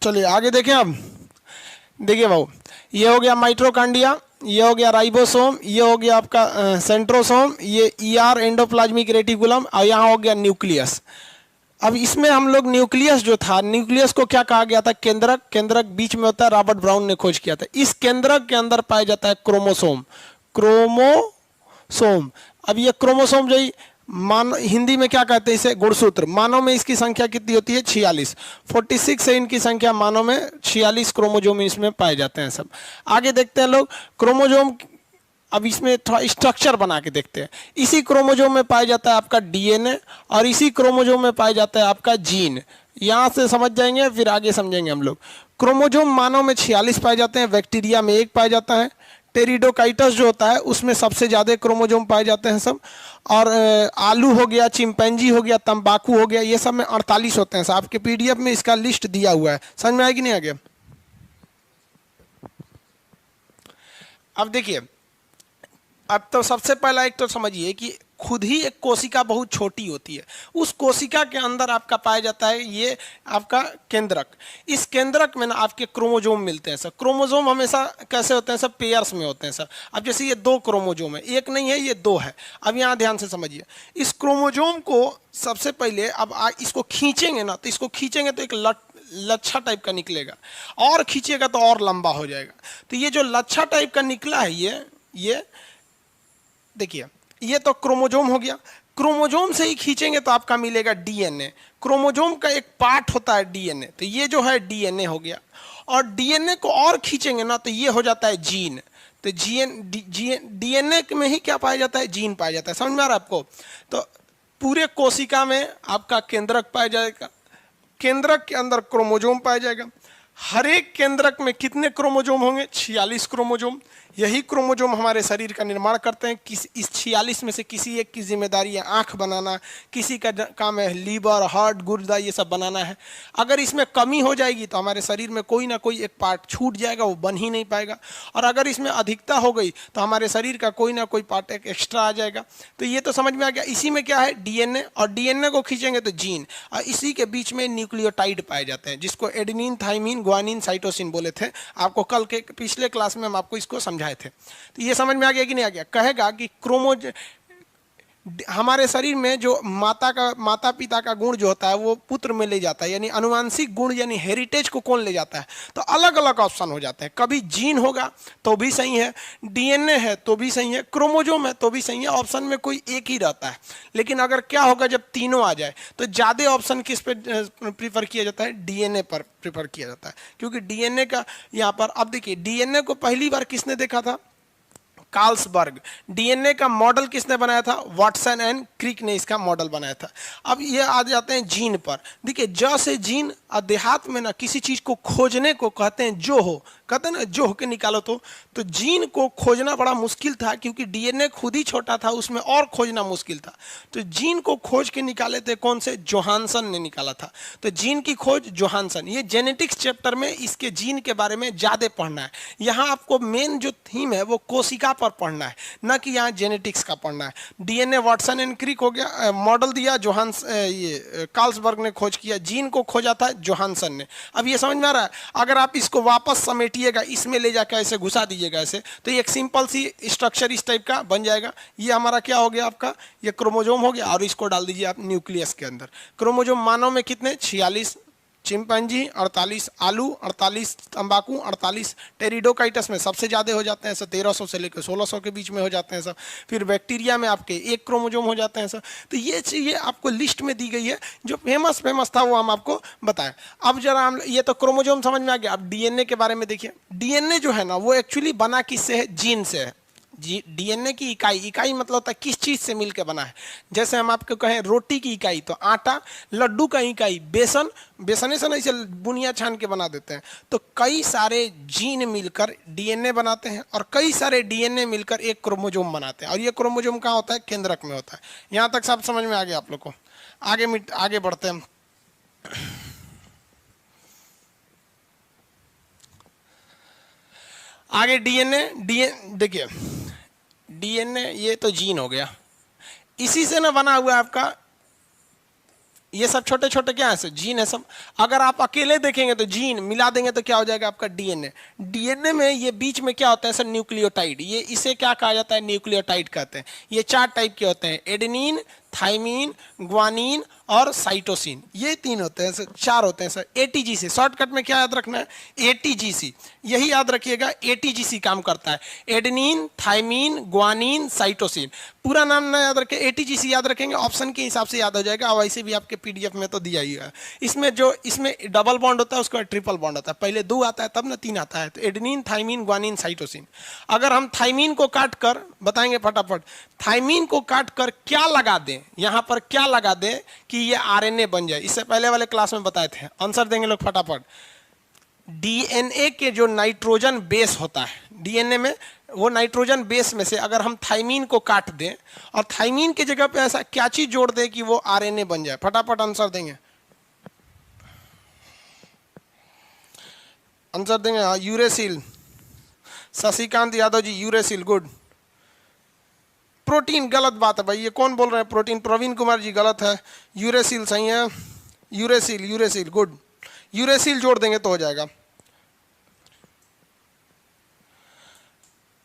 चलिए आगे देखें अब। देखिए भाऊ, ये हो गया माइटोकॉन्ड्रिया, ये हो गया राइबोसोम, ये हो गया आपका सेंट्रोसोम, ये ईआर एंडोप्लाज्मिक रेटिकुलम, और यहाँ हो गया न्यूक्लियस। अब इसमें हम लोग न्यूक्लियस जो था, न्यूक्लियस को क्या कहा गया था? केंद्रक। केंद्रक बीच में होता है, रॉबर्ट ब्राउन ने खोज किया था। इस केंद्रक के अंदर पाया जाता है क्रोमोसोम। क्रोमोसोम। अब ये क्रोमोसोम जो मान हिंदी में क्या कहते हैं इसे? गुणसूत्र। मानव में इसकी संख्या कितनी होती है? 46। 46 है इनकी संख्या मानव में, 46 क्रोमोजोम इसमें पाए जाते हैं सब। आगे देखते हैं लोग क्रोमोजोम। अब इसमें थोड़ा स्ट्रक्चर बना के देखते हैं। इसी क्रोमोजोम में पाया जाता है आपका डीएनए, और इसी क्रोमोजोम में पाया जाता है आपका जीन। यहाँ से समझ जाएंगे, फिर आगे समझेंगे हम लोग। क्रोमोजोम मानव में 46 पाए जाते हैं, बैक्टीरिया में 1 पाया जाता है, टेरिडोकाइटस जो होता है उसमें सबसे ज़्यादा क्रोमोजोम पाए जाते हैं सब। और आलू हो गया, चिंपैंजी हो गया, तंबाकू हो गया, ये सब में 48 होते हैं। आपके पीडीएफ में इसका लिस्ट दिया हुआ है। समझ में आएगी नहीं आगे? अब देखिए, अब तो सबसे पहला एक तो समझिए कि खुद ही एक कोशिका बहुत छोटी होती है। उस कोशिका के अंदर आपका पाया जाता है ये आपका केंद्रक। इस केंद्रक में ना आपके क्रोमोजोम मिलते हैं सर। क्रोमोजोम हमेशा कैसे होते हैं सब? पेयर्स में होते हैं सर। अब जैसे ये 2 क्रोमोजोम है, एक नहीं है, ये 2 है। अब यहाँ ध्यान से समझिए, इस क्रोमोजोम को सबसे पहले अब इसको खींचेंगे ना, तो इसको खींचेंगे तो एक लच्छा टाइप का निकलेगा, और खींचेगा तो और लंबा हो जाएगा। तो ये जो लच्छा टाइप का निकला है, ये देखिए, ये तो क्रोमोजोम हो गया। क्रोमोजोम से ही खींचेंगे तो आपका मिलेगा डीएनए। क्रोमोजोम का एक पार्ट होता है डीएनए, तो ये जो है डीएनए हो गया। और डीएनए को और खींचेंगे ना तो ये हो जाता है जीन। तो डीएनए में ही क्या पाया जाता है? जीन पाया जाता है। समझ में आ रहा है आपको? तो पूरे कोशिका में आपका केंद्रक पाया जाएगा, केंद्रक के अंदर क्रोमोजोम पाया जाएगा। हर एक केंद्रक में कितने क्रोमोजोम होंगे? 46 क्रोमोजोम। यही क्रोमोजोम हमारे शरीर का निर्माण करते हैं। इस 46 में से किसी एक की जिम्मेदारी है आँख बनाना, किसी का काम है लीवर, हार्ट, गुर्दा, ये सब बनाना है। अगर इसमें कमी हो जाएगी तो हमारे शरीर में कोई ना कोई एक पार्ट छूट जाएगा, वो बन ही नहीं पाएगा। और अगर इसमें अधिकता हो गई तो हमारे शरीर का कोई ना कोई पार्ट एक एक्स्ट्रा आ जाएगा। तो ये तो समझ में आ गया। इसी में क्या है? डीएनए, और डीएनए को खींचेंगे तो जीन, और इसी के बीच में न्यूक्लियोटाइड पाए जाते हैं, जिसको एडेनिन, थाइमिन, ग्वानिन, साइटोसिन बोले थे। आपको कल के पिछले क्लास में हम आपको इसको समझाए थे। तो ये समझ में आ गया कि नहीं आ गया? कहेगा कि हमारे शरीर में जो माता पिता का गुण जो होता है वो पुत्र में ले जाता है, यानी अनुवांशिक गुण यानी हेरिटेज को कौन ले जाता है? तो अलग अलग ऑप्शन हो जाते हैं। कभी जीन होगा तो भी सही है, डीएनए है तो भी सही है, क्रोमोजोम है तो भी सही है। ऑप्शन में कोई एक ही रहता है। लेकिन अगर क्या होगा जब तीनों आ जाए तो ज्यादा ऑप्शन किस पे प्रीफर किया जाता है? डीएनए पर प्रीफर किया जाता है, क्योंकि डीएनए का यहाँ पर, अब देखिए, डीएनए को पहली बार किसने देखा था? कार्ल्सबर्ग। डीएनए का मॉडल किसने बनाया था? वाटसन एंड क्रिक ने इसका मॉडल बनाया था। अब ये आ जाते हैं जीन पर। देखिए, ज से जीन, देहात में ना किसी चीज को खोजने को कहते हैं जो हो, कहते हैं ना जो हो के निकालो। तो जीन को खोजना बड़ा मुश्किल था, क्योंकि डीएनए खुद ही छोटा था, उसमें और खोजना मुश्किल था। तो जीन को खोज के निकाले थे कौन से? जोहानसन ने निकाला था। तो जीन की खोज जोहानसन। ये जेनेटिक्स चैप्टर में इसके जीन के बारे में ज्यादा पढ़ना है। यहाँ आपको मेन जो थीम है वो कोशिका पर पढ़ना है, ना कि यहाँ जेनेटिक्स का पढ़ना है। डीएनए वाटसन एंड क्रिक हो गया, मॉडल दिया ये कार्ल्सबर्ग ने खोज किया। जीन को खोजा था जोहानसन ने। अब ये समझ में आ रहा है? अगर आप इसको वापस समेटिएगा, इसमें ले जाकर ऐसे घुसा दीजिएगा ऐसे, तो एक सिंपल सी स्ट्रक्चर इस टाइप का बन जाएगा। ये हमारा क्या हो गया? आपका ये क्रोमोजोम हो गया, और इसको डाल दीजिए आप न्यूक्लियस के अंदर। क्रोमोजोम मानव में कितने? 46, चिंपैंजी 48, आलू 48, तंबाकू 48, टेरिडोकाइटस में सबसे ज़्यादा हो जाते हैं सर, 1300 से लेकर 1600 के बीच में हो जाते हैं सर। फिर बैक्टीरिया में आपके 1 क्रोमोजोम हो जाते हैं सर। तो ये चीज़ें आपको लिस्ट में दी गई है, जो फेमस था वो हम आपको बताएं। अब जरा हम, ये तो क्रोमोजोम समझ में आ गया। अब डीएनए के बारे में देखिए। डीएनए जो है ना वो एक्चुअली बना किससे है? जीन से है। डीएनए की इकाई मतलब होता है किस चीज से मिलकर बना है। जैसे हम आपको कहें रोटी की इकाई तो आटा, लड्डू का इकाई बेसन, बेसने से नहीं से बुनिया छान के बना देते हैं। तो कई सारे जीन मिलकर डीएनए बनाते हैं, और कई सारे डीएनए मिलकर एक क्रोमोजोम बनाते हैं। और ये क्रोमोजोम कहाँ होता है? केंद्रक में होता है। यहाँ तक सब समझ में आ गया आप लोग को? आगे बढ़ते हैं। आगे डीएनए देखिए, डीएनए ये तो जीन हो गया। इसी से ना बना हुआ आपका ये सब छोटे छोटे क्या है सर, जीन है सब। अगर आप अकेले देखेंगे तो जीन, मिला देंगे तो क्या हो जाएगा आपका डीएनए। डीएनए में ये बीच में क्या होता है सर, न्यूक्लियोटाइड। ये इसे क्या कहा जाता है, न्यूक्लियोटाइड कहते हैं। ये 4 टाइप के होते हैं, एडेनिन, थाइमीन, ग्वानिन और साइटोसिन। ये 3 होते हैं सर, 4 होते हैं सर। एटीजीसी शॉर्टकट में क्या याद रखना है, एटीजीसी, यही याद रखिएगा, एटीजीसी काम करता है। Adenine, thymine, guanine, cytosine. पूरा नाम ना याद रखें, एटीजीसी याद रखेंगे, ऑप्शन के हिसाब से याद हो जाएगा। और वैसे भी आपके पीडीएफ में तो दिया ही है। इसमें डबल बॉन्ड होता है, उसके बाद ट्रिपल बॉन्ड होता है। पहले 2 आता है तब ना 3 आता है। तो एडेनिन, थाइमीन, ग्वानिन, साइटोसिन। अगर हम थाइमीन को काट कर बताएंगे फटाफट, थाइमीन को काट कर क्या लगा दें, यहां पर क्या लगा दें कि ये आरएनए बन जाए। इससे पहले वाले क्लास में बताए थे, आंसर देंगे लोग फटाफट। डीएनए के जो नाइट्रोजन बेस होता है, डीएनए में वो नाइट्रोजन बेस में से अगर हम थाइमीन को काट दें और थाइमीन की जगह पे ऐसा क्या चीज जोड़ दें कि वो आरएनए बन जाए, फटाफट आंसर देंगे। आंसर देंगे uracil. Shashikant Yadav ji, uracil, good. Protein गलत बात है भाई, ये कौन बोल रहे हैं प्रोटीन, प्रवीण कुमार जी गलत है। यूरेसिल सही है, यूरेसिल, यूरेसिल, गुड। यूरेसिल जोड़ देंगे तो हो जाएगा।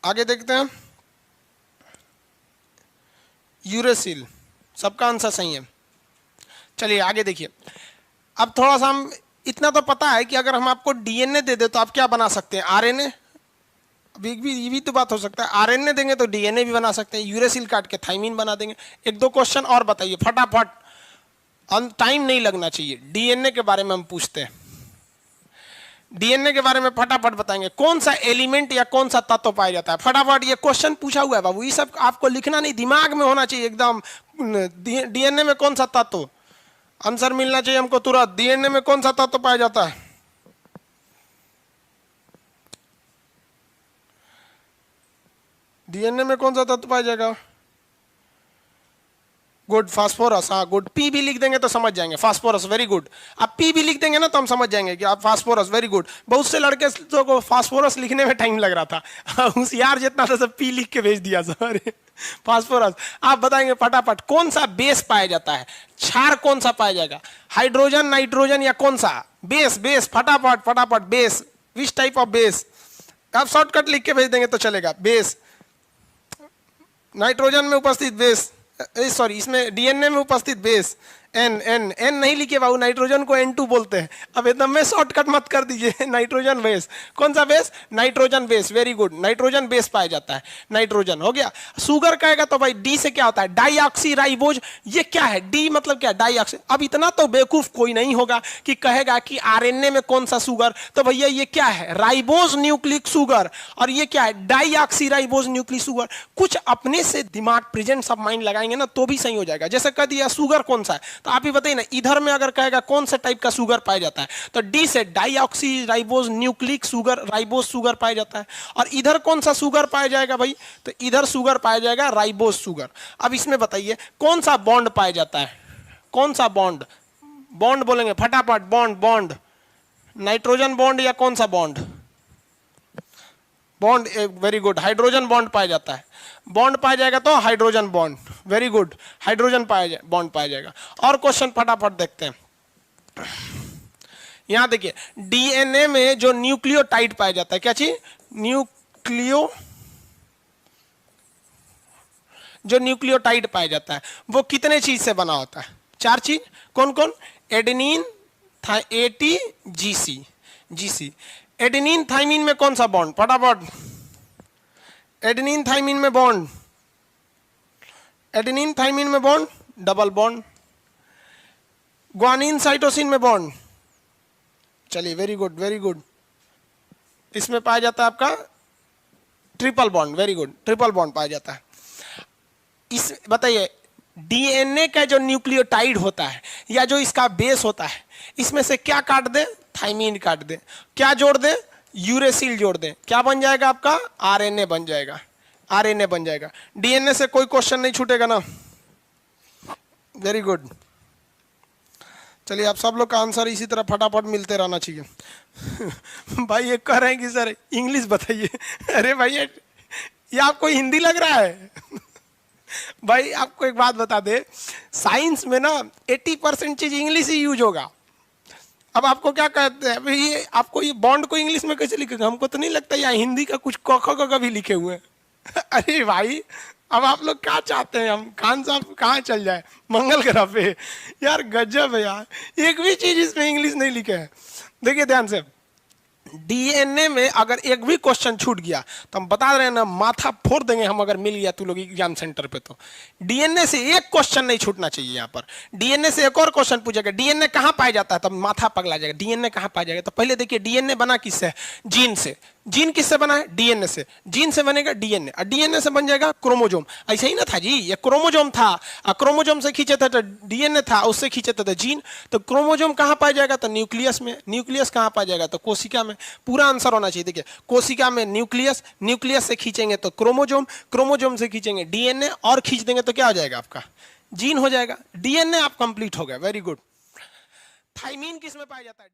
आगे देखते हैं, यूरेसिल, सबका आंसर सही है। चलिए आगे देखिए। अब थोड़ा सा हम इतना तो पता है कि अगर हम आपको डीएनए दे दे तो आप क्या बना सकते हैं, आरएनए। ये भी तो बात हो सकता है, आरएनए देंगे तो डीएनए भी बना सकते हैं, यूरेसिल काट के थाइमीन बना देंगे। 1-2 क्वेश्चन और बताइए फटाफट, टाइम नहीं लगना चाहिए। डीएनए के बारे में हम पूछते हैं, डीएनए के बारे में फटाफट बताएंगे। कौन सा एलिमेंट या कौन सा तत्व पाया जाता है, फटाफट। ये क्वेश्चन पूछा हुआ है बाबू, ये सब आपको लिखना नहीं, दिमाग में होना चाहिए एकदम। डीएनए में कौन सा तत्व, आंसर मिलना चाहिए हमको तुरंत। डीएनए में कौन सा तत्व पाया जाता है, डीएनए में कौन सा तत्व पाया जाएगा, गुड, फास्फोरस। हाँ गुड, पी भी लिख देंगे तो समझ जाएंगे, फास्फोरस, वेरी गुड। आप पी भी लिख देंगे ना तो हम समझ जाएंगे कि आप फास्फोरस, वेरी गुड। बहुत से लड़के को फास्फोरस लिखने में टाइम लग रहा था, होशियार जितना था सब पी लिख के भेज दिया सर, फास्फोरस। आप बताएंगे फटाफट कौन सा बेस पाया जाता है, क्षार कौन सा पाया जाएगा, हाइड्रोजन, नाइट्रोजन या कौन सा बेस, बेस, फटाफट फटाफट, base, which type of base. आप शॉर्टकट लिख के भेज देंगे तो चलेगा, बेस, नाइट्रोजन में उपस्थित बेस, सॉरी इसमें डीएनए में उपस्थित बेस, एन, एन, एन नहीं लिखे बाबू, नाइट्रोजन को N2 बोलते हैं। अब एकदम में शॉर्टकट मत कर दीजिए, नाइट्रोजन बेस, कौन सा base, nitrogen base, very good, nitrogen base पाया जाता है, नाइट्रोजन हो गया। शुगर कहेगा तो भाई डी से क्या होता है, डाईऑक्सी राइबोज। ये क्या है, डी मतलब क्या, डाईऑक्सी। अब इतना तो बेवकूफ कोई नहीं होगा कि कहेगा कि आरएनए में कौन सा शुगर, तो भैया ये क्या है, राइबोज न्यूक्लिक शुगर, और ये क्या है, डाईऑक्सी राइबोज न्यूक्लिक शुगर। कुछ अपने से दिमाग, प्रेजेंस ऑफ माइंड लगाएंगे ना तो भी सही हो जाएगा। जैसे कह दिया शुगर कौन सा है, तो आप ही बताइए ना, इधर में अगर कहेगा कौन सा टाइप का शुगर पाया जाता है, तो डी से deoxy ribose nucleic sugar, ribose sugar पाया जाता है। और इधर कौन सा शुगर पाया जाएगा भाई, तो इधर शुगर पाया जाएगा राइबोज शुगर। अब इसमें बताइए कौन सा बॉन्ड पाया जाता है, कौन सा बॉन्ड, बॉन्ड बोलेंगे फटाफट, बॉन्ड, बॉन्ड, नाइट्रोजन बॉन्ड या कौन सा bond, bond, very good, hydrogen bond पाया जाता है। बॉन्ड पाया जाएगा तो hydrogen bond, very good, hydrogen bond पाया जाएगा। और क्वेश्चन फटाफट देखते हैं। यहां देखिए, डीएनए में जो न्यूक्लियोटाइड पाया जाता है, क्या चीज, जो न्यूक्लियोटाइड पाया जाता है वो कितने चीज से बना होता है, 4 चीज, कौन कौन, adenine, ATGC, GC. Adenine thymine में कौन सा बॉन्ड, फटाफट, एडेनिन थाइमीन में बॉन्ड, एडेनिन थाइमीन में bond, double bond. Guanine cytosine में बॉन्ड, चलिए वेरी गुड, वेरी गुड। इसमें पाया जाता है आपका triple bond, very good, triple bond पाया जाता है। इस बताइए, डीएनए का जो न्यूक्लियोटाइड होता है या जो इसका बेस होता है, इसमें से क्या काट दे, थाइमीन काट दे, क्या जोड़ दे, यूरेसिल जोड़ दे, क्या बन जाएगा आपका, आरएनए बन जाएगा, आरएनए बन जाएगा। डीएनए से कोई क्वेश्चन नहीं छूटेगा ना, वेरी गुड। चलिए आप सब लोग का आंसर इसी तरह फटाफट मिलते रहना चाहिए। भाई ये कह रहे हैं कि सर इंग्लिश बताइए, अरे भाई ये आपको हिंदी लग रहा है। भाई आपको एक बात बता दे, साइंस में ना 80% चीज इंग्लिश ही यूज होगा। अब आपको क्या कहते हैं भाई, ये आपको ये बॉन्ड को इंग्लिश में कैसे लिखेगा? हमको तो नहीं लगता यहाँ हिंदी का कुछ क ख ग घ भी लिखे हुए हैं। अरे भाई, अब आप लोग क्या चाहते हैं, हम खान साहब कहाँ चल जाए, मंगल ग्रह पे? यार गजब है यार, एक भी चीज इसमें इंग्लिश नहीं लिखे है। देखिए ध्यान से, डीएनए में अगर एक भी क्वेश्चन छूट गया तो हम बता रहे हैं ना, माथा फोड़ देंगे हम अगर मिल गया तू लोग एग्जाम सेंटर पे। तो डीएनए से एक क्वेश्चन नहीं छूटना चाहिए यहाँ पर। डीएनए से एक और क्वेश्चन पूछेगा, डीएनए कहाँ पाया जाता है, तब माथा पगला जाएगा, डीएनए कहाँ पाया जाएगा? तो पहले देखिए डीएनए बना किससे? जीन से। जीन किससे बना है? डीएनए से। जीन से बनेगा डीएनए, और डीएनए से बन जाएगा क्रोमोजोम। ऐसा ही ना था जी, ये क्रोमोजोम था, क्रोमोजोम से खींचे थे तो डीएनए था, उससे खींचे थे तो जीन। तो क्रोमोजोम कहाँ पाया जाएगा? तो न्यूक्लियस में। न्यूक्लियस कहाँ पाया जाएगा? तो कोशिका में। पूरा आंसर होना चाहिए। देखिए, कोशिका में न्यूक्लियस, न्यूक्लियस से खींचेंगे तो क्रोमोजोम, क्रोमोजोम से खींचेंगे डीएनए, और खींच देंगे तो क्या हो जाएगा? आपका जीन हो जाएगा। डीएनए आप कंप्लीट हो गया, वेरी गुड। थाइमीन किस में पाया जाता है?